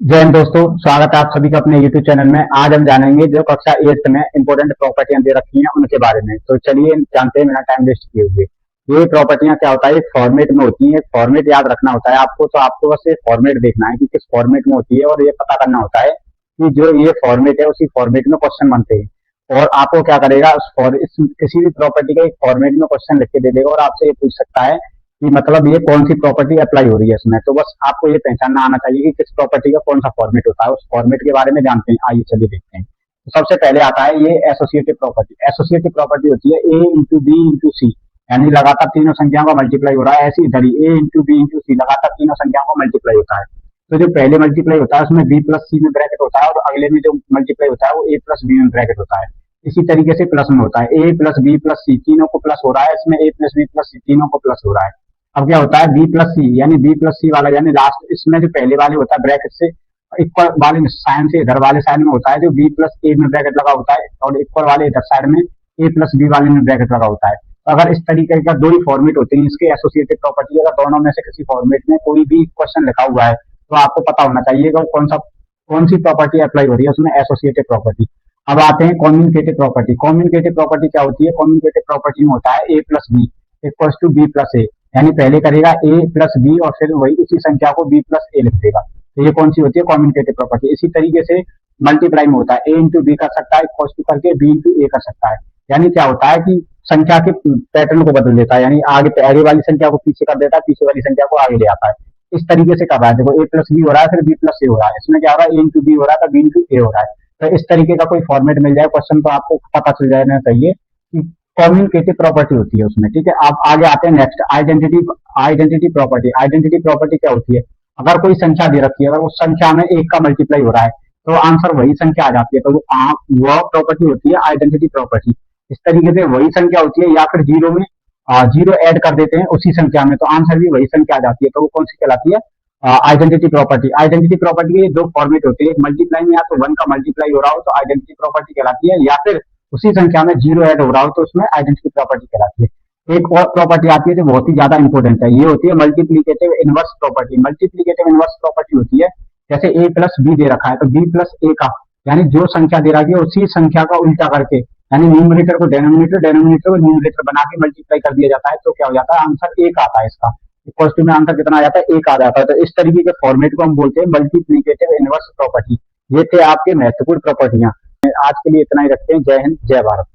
जय हिंद दोस्तों, स्वागत है आप सभी का अपने YouTube चैनल में। आज हम जानेंगे जो कक्षा 8 में इंपॉर्टेंट प्रॉपर्टियां दे रखी हैं उनके बारे में। तो चलिए जानते हैं बिना टाइम वेस्ट किए हुए। ये प्रॉपर्टियां क्या होता है, एक फॉर्मेट में होती है। फॉर्मेट याद रखना होता है आपको, तो आपको बस ये फॉर्मेट देखना है कि किस फॉर्मेट में होती है और ये पता करना होता है कि जो ये फॉर्मेट है उसी फॉर्मेट में क्वेश्चन बनते हैं। और आपको क्या करेगा, किसी भी प्रॉपर्टी का एक फॉर्मेट में क्वेश्चन लिख के दे देगा और आपसे ये पूछ सकता है कि मतलब ये कौन सी प्रॉपर्टी अप्लाई हो रही है इसमें। तो बस आपको ये पहचानना आना चाहिए कि किस प्रॉपर्टी का कौन सा फॉर्मेट होता है। उस फॉर्मेट के बारे में जानते हैं, आइए चलिए देखते हैं। तो सबसे पहले आता है ये एसोसिएटिव प्रॉपर्टी। एसोसिएटिव प्रॉपर्टी होती है ए इंटू बी इंटू सी, यानी लगातार तीनों संख्याओं का मल्टीप्लाई हो रहा है। ऐसी इधर ही ए इंटू बी इंटू सी लगातार तीनों संख्याओं का मल्टीप्लाई होता है। तो जो पहले मल्टीप्लाई होता है उसमें बी प्लस सी में ब्रैकेट होता है और अगले में जो मल्टीप्लाई होता है वो ए प्लस बी में ब्रैकेट होता है। इसी तरीके से प्लस में होता है ए प्लस बी प्लस सी, तीनों को प्लस हो रहा है, इसमें ए प्लस बी प्लस सी तीनों को प्लस हो रहा है। अब क्या होता है बी प्लस सी, यानी बी प्लस सी वाला, यानी लास्ट इसमें जो पहले वाले होता है ब्रैकेट से इक्वल वाले साइन से इधर वाले साइड में होता है जो बी प्लस ए में ब्रैकेट लगा होता है, और इक्वल वाले इधर साइड में ए प्लस बी वाले में ब्रैकेट लगा होता है। तो अगर इस तरीके का दो ही फॉर्मेट होते हैं इसके एसोसिएटिव प्रॉपर्टी, अगर दोनों में से किसी फॉर्मेट में कोई भी क्वेश्चन लिखा हुआ है तो आपको पता होना चाहिए कि कौन सी प्रॉपर्टी अप्लाई हो रही है उसमें, एसोसिएटिव प्रॉपर्टी। अब आते हैं कॉम्यूनिकेटिव प्रॉपर्टी। कॉम्यूनिकेटिव प्रॉपर्टी क्या होती है, कॉम्यूनिकेटिव प्रॉपर्टी में होता है A plus B equal to B plus A, यानी पहले करेगा ए प्लस बी और फिर वही उसी संख्या को बी प्लस ए लिख देगा। तो ये कौन सी होती है, कॉम्यूनिकेटिव प्रॉपर्टी। इसी तरीके से मल्टीप्लाई में होता है ए इंटू बी कर सकता है इक्वल टू करके बी इंटू ए कर सकता है। यानी क्या होता है कि संख्या के पैटर्न को बदल देता है, यानी आगे वाली संख्या को पीछे कर देता है, पीछे वाली संख्या को आगे ले आता है। इस तरीके से कर रहा है, देखो ए प्लस बी हो रहा है फिर बी प्लस ए हो रहा है, इसमें क्या हो रहा है ए इंटू बी हो रहा है तो बी इंटू ए हो रहा है। तो इस तरीके का कोई फॉर्मेट मिल जाए क्वेश्चन तो आपको पता चल जाना चाहिए कि कम्युनिकेटिव प्रॉपर्टी होती है उसमें। ठीक है, आप आगे आते हैं next identity property. Identity property क्या होती है, अगर कोई संख्या दे रखी है, अगर उस संख्या में एक का मल्टीप्लाई हो रहा है तो आंसर वही संख्या आ जाती है, तो वो प्रॉपर्टी होती है आइडेंटिटी प्रॉपर्टी। इस तरीके से वही संख्या होती है, या फिर जीरो में जीरो ऐड कर देते हैं उसी संख्या में तो आंसर भी वही संख्या आ जाती है, तो वो कौन सी कहलाती है, आइडेंटिटी प्रॉपर्टी। आइडेंटिटी प्रॉपर्टी के दो फॉर्मेट होते हैं, मल्टीप्लाई में या तो वन का मल्टीप्लाई हो रहा हो तो आइडेंटिटी प्रॉपर्टी कहलाती है, या फिर उसी संख्या में जीरो ऐड हो रहा हो तो उसमें आइडेंटिटी प्रॉपर्टी कहलाती है। एक और प्रॉपर्टी आती है जो बहुत ही ज्यादा इंपॉर्टेंट है, ये होती है multiplicative inverse property. Multiplicative inverse property होती है, जैसे ए प्लस बी दे रखा है तो बी प्लस ए का, यानी जो संख्या दे रखी है उसी संख्या का उल्टा करके, यानी न्यूमरेटर को डेनोमिनेटर, डेनोमिनेटर को न्यूमरेटर बना के मल्टीप्लाई कर दिया जाता है, तो क्या हो जाता है आंसर एक आता है इसका। इक्वल में आंसर कितना आ जाता है, एक आ जाता है। तो इस तरीके के फॉर्मेट को हम बोलते हैं मल्टीप्लीकेटिव इनवर्स प्रॉपर्टी। ये थे आपके महत्वपूर्ण प्रॉपर्टियां। आज के लिए इतना ही रखते हैं। जय हिंद, जय भारत।